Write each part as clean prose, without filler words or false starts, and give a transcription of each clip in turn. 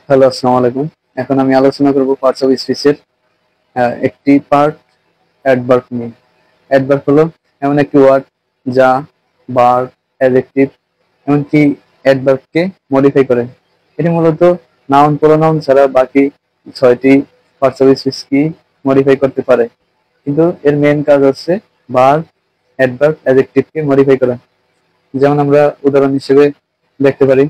Hello, আসসালামু আলাইকুম। এখন আমি আলোচনা করব পার্টস অফ স্পিচের একটি পার্ট, অ্যাডভার্ব নিয়ে। অ্যাডভার্ব হলো এমন একটি ওয়ার্ড যা ভার্ব, অ্যাডজেক্টিভ এমনকি অ্যাডভার্বকে মডিফাই করে। এটি মূলত নাউন, প্রোনাউন ছাড়া বাকি ৬টি পার্টস অফ স্পিচকে মডিফাই করতে পারে। কিন্তু এর মেইন কাজ হচ্ছে ভার্ব, অ্যাডভার্ব, অ্যাডজেক্টিভকে মডিফাই করা। যেমন আমরা উদাহরণ হিসেবে দেখতে পারি।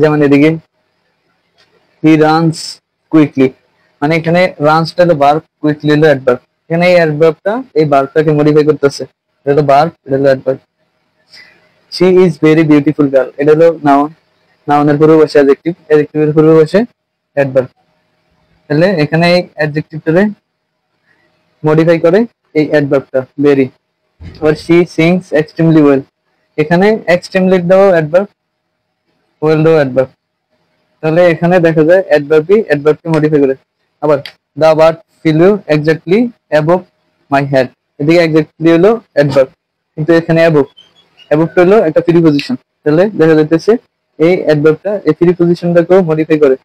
যেমন এদিকে হি রানস কুইকলি, মানে এখানে রানসটা হলো ভার্ব, কুইকলি হলো অ্যাডভার্ব। এখানে এই অ্যাডভার্বটা এই ভার্বটাকে মডিফাই করতেছে। এটা হলো ভার্ব, এটা হলো adverb. She is very beautiful girl, এটা হলো নাউন, নাউনের পূর্বে বসে অ্যাডজেক্টিভ, অ্যাডজেক্টিভের পূর্বে বসে অ্যাডভার্ব। তাহলে এখানে এই অ্যাডজেক্টিভটারে মডিফাই করে এই অ্যাডভার্বটা ভেরি। আবার শি সিংস এক্সট্রিমলি ওয়েল, এখানে এক্সট্রিমলি দাও অ্যাডভার্ব, ওয়েল দাও অ্যাডভার্ব। তাহলে এখানে দেখা যায় অ্যাডভার্বই অ্যাডভার্বকে মডিফাই করে। আবার the bird fill exactly above my head, এদিকে এক্স্যাক্টলি হলো অ্যাডভার্ব, কিন্তু এখানে অ্যাবভ, অ্যাবভটা হলো একটা প্রিপজিশন। তাহলে দেখা যাইতেছে এই অ্যাডভার্বটা এই প্রিপজিশনটাকেও মডিফাই করে।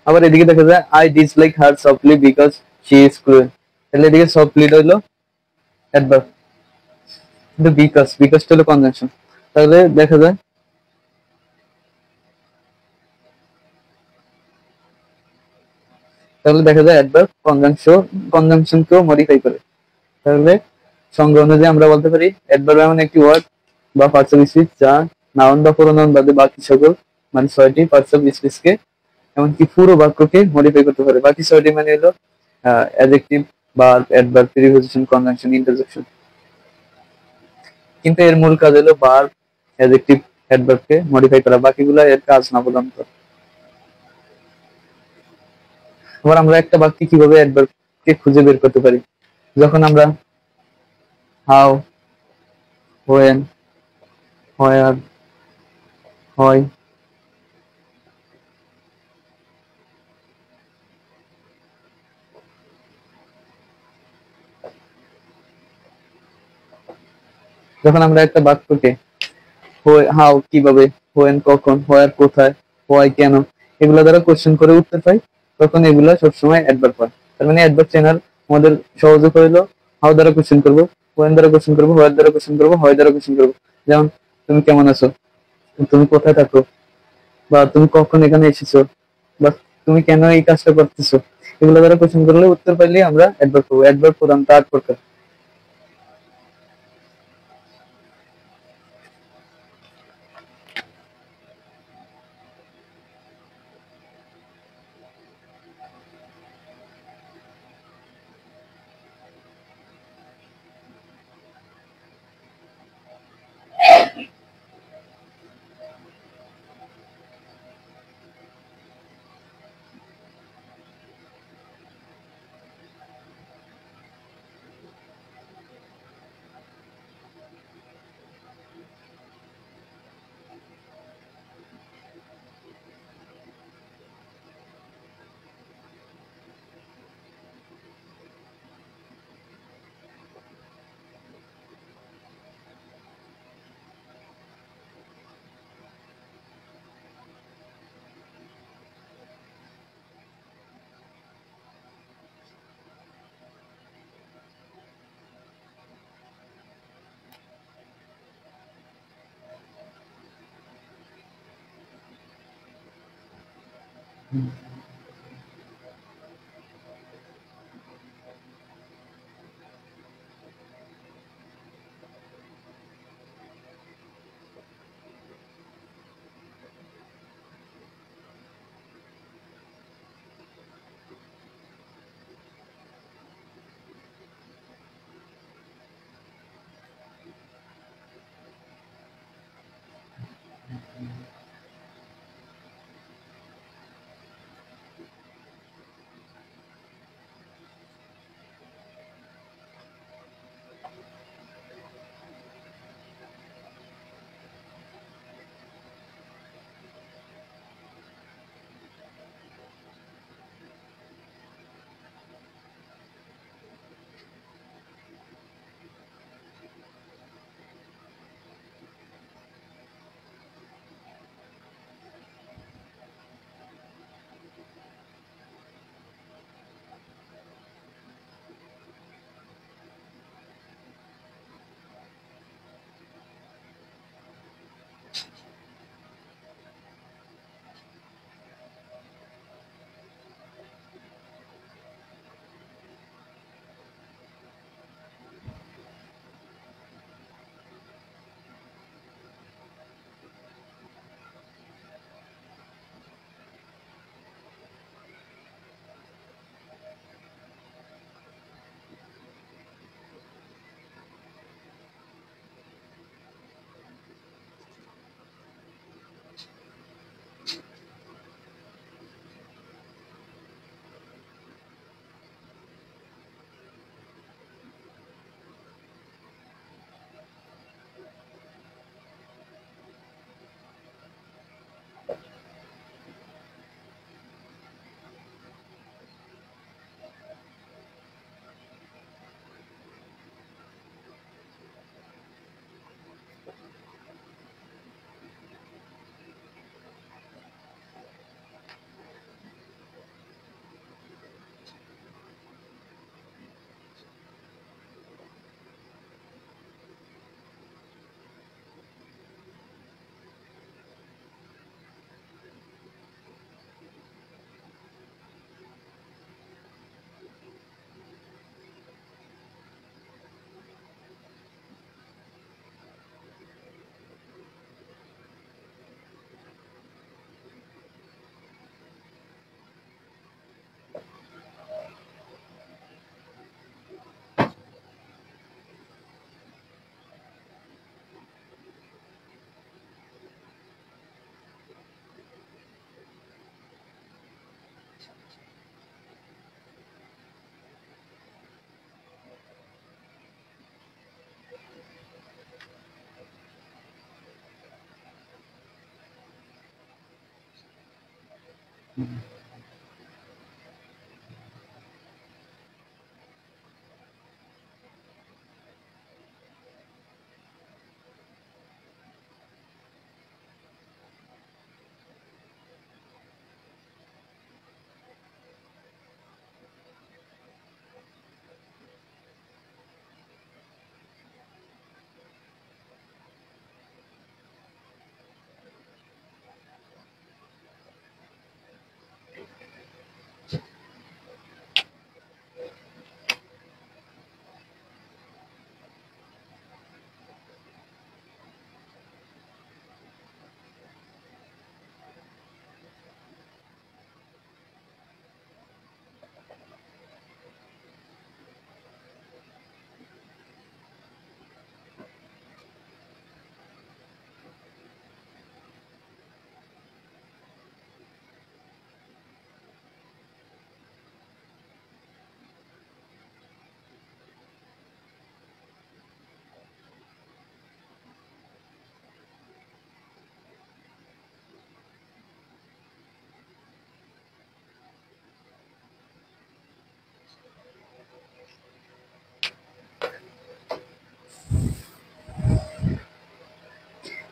আবার এদিকে দেখা যায় I dislike her softly because she is cruel, তাহলে এদিকে সফটলি হলো অ্যাডভার্ব, কিন্তু বিকজটা হলো কনজাংশন। তাহলে দেখা যায় অ্যাডভার্ব কনজাংশনকেও মডিফাই করে। তাহলে সংজ্ঞা অনুযায়ী আমরা বলতে পারি অ্যাডভার্ব এমন একটি ওয়ার্ড বা পার্টস অফ স্পিচ যা নাউন বা প্রোনাউন বাদে বাকি সকল মানে ৬টি পার্টস অফ স্পিচকে এমনকি পুরো বাক্যকে মডিফাই করতে পারে। বাকি 6টি মানে হলো adjective, verb, adverb, preposition, conjunction, interjection. কিন্তু এর মূল কাজ হলো ভার্ব, অ্যাডজেক্টিভ, অ্যাডভার্বকে মডিফাই করা, বাকিগুলো এর কাজ না প্রধানত। আবার আমরা একটা বাক্যে কিভাবে অ্যাডভার্বকে খুঁজে বের করতে পারি, যখন আমরা হাউ, হোয়েন, হোয়ার, হয়, যখন আমরা একটা বাক্যকে হাউ কিভাবে, হোয়েন কখন, হোয়ার কোথায়, হোয়াই কেন, এগুলো দ্বারা কোশ্চেন করে উত্তর পাই, তখন এগুলা সবসময় অ্যাডভার্ব হয়। তার মানে অ্যাডভার্ব চেনার আমাদের সহযোগ হইলো হাউ দ্বারা কোশ্চেন করবো, হোয়েন দ্বারা কোশ্চেন করবো, হোয়ার দ্বারা কোশ্চেন করবো, হয় দ্বারা কোশ্চেন করবো। যেমন তুমি কেমন আছো, তুমি কোথায় থাকো, বা তুমি কখন এখানে এসেছো, বা তুমি কেন এই কাজটা করতেছো, এগুলো দ্বারা কোশ্চেন করলে উত্তর পাইলে আমরা অ্যাডভার্ব পাবো। অ্যাডভার্ব প্রধানত 8 প্রকার।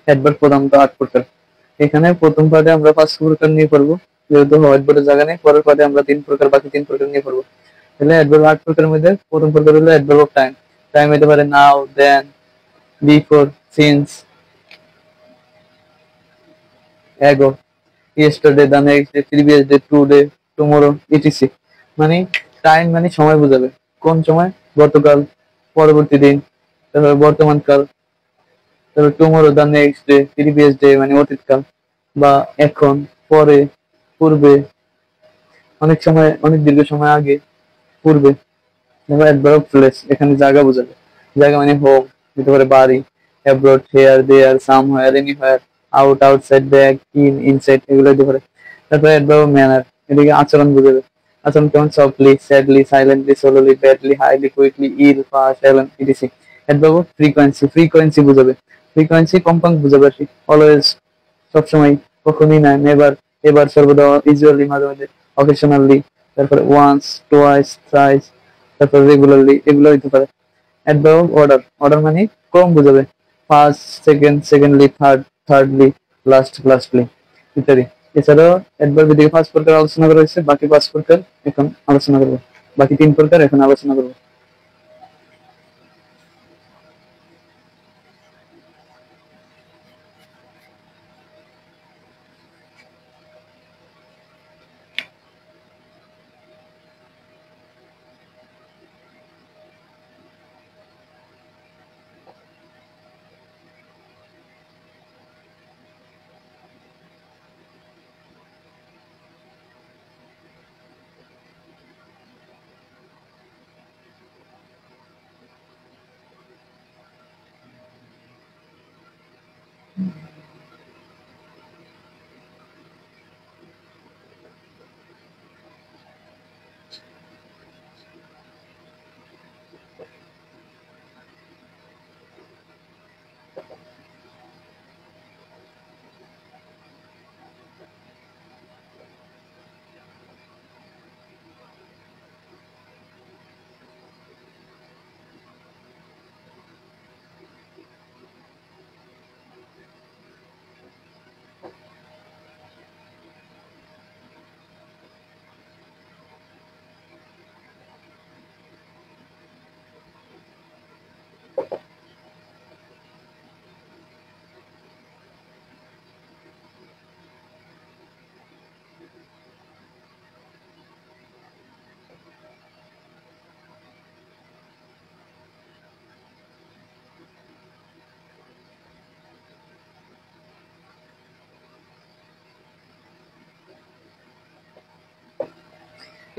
অ্যাডভার্ব প্রধানত 8 প্রকার। এখানে প্রথম পার্টে আমরা 5 প্রকার নিয়ে পড়বো, যেহেতু হোয়াইট বোর্ডের জায়গা নেই। পরের পার্টে আমরা 3 প্রকার, বাকি 3 প্রকার নিয়ে পড়বো। তাহলে অ্যাডভার্ব 8 প্রকারের মধ্যে প্রথম প্রকার হলো অ্যাডভার্ব অফ টাইম। টাইম হতে পারে now, then, before, since, ago, yesterday, the next day, previous day, today, tomorrow, etc. মানে টাইম মানে সময় বোঝাবে। কোন সময়? গতকাল, পরবর্তী দিন, তারপরে বর্তমান কাল, তারপর tomorrow, the next day, previous day মানে অতীতকাল, বা এখন, পরে, পূর্বে, অনেক সময়, অনেক দীর্ঘ সময় আগে, পূর্বে। যেমন অ্যাডভার্ব অফ প্লেস, এখানে জায়গা বোঝাবে। জায়গা মানে হোম, হতে পারে বাড়ি, abroad, here, there, somewhere, anywhere, out, outside, back, in, inside, এগুলো হতে পারে। তারপরে অ্যাডভার্ব অফ ম্যানার, এদিকে আচরণ বোঝাবে। আচরণ কেমন? Softly, sadly, silently, slowly, badly, highly, quickly, ill, fast, alone, etc. Adverb of frequency, frequency বোঝাবে। ফ্রিকোয়েন্সি কম্পাঙ্ক বোঝাবে আর কি। অলওয়েজ, সবসময়, কখনই না, নেভার, এবার, সর্বদা, ইউজুয়ালি, মাঝে মাঝে, অকেশনালি, তারপরে ওয়ান্স, টোয়াইস, থ্রাইস, তারপর রেগুলারলি, এগুলো হইতে পারে। অ্যাডভার্ব অর্ডার, অর্ডার মানে ক্রম বোঝাবে। First, second, secondly, third, thirdly, last, lastly, ইত্যাদি। এছাড়াও অ্যাডভার্ব এদিকে 5 প্রকার আলোচনা করা হয়েছে, বাকি 5 প্রকার এখন আলোচনা করবো। বাকি 3 প্রকার এখন আলোচনা করবো।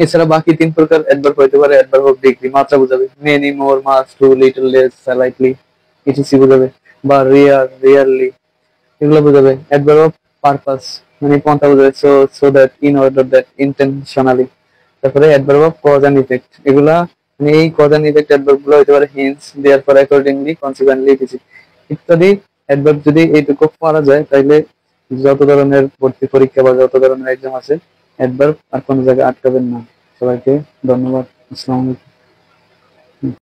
এছাড়া বাকি 3 প্রকার অ্যাডভার্ব হইতে পারে। অ্যাডভার্ব অফ ডিগ্রি, মাত্রা বোঝাবে। Many, more, much, too, little, less, slightly, etc বোঝাবে। বা রিয়ার, রিয়ারলি, এগুলো বোঝাবে। অ্যাডভার্ব অফ পারপাস মানে পন্থা বোঝাবে। So, so that, in order that, intentionally. তারপরে adverb of cause and effect, এগুলা মানে এই কজ এন্ড ইফেক্ট অ্যাডভার্ব গুলো হইতে পারে hence, therefore, accordingly, consequently, etc ইত্যাদি। অ্যাডভার্ব যদি এইটুকু পারা যায়, তাইলে যত ধরনের ভর্তি পরীক্ষা বা যত ধরনের এক্সাম আছে অ্যাডভার্ব আর কোনো জায়গায় আটকাবেন না। সবাইকে ধন্যবাদ। আসসালামু আলাইকুম।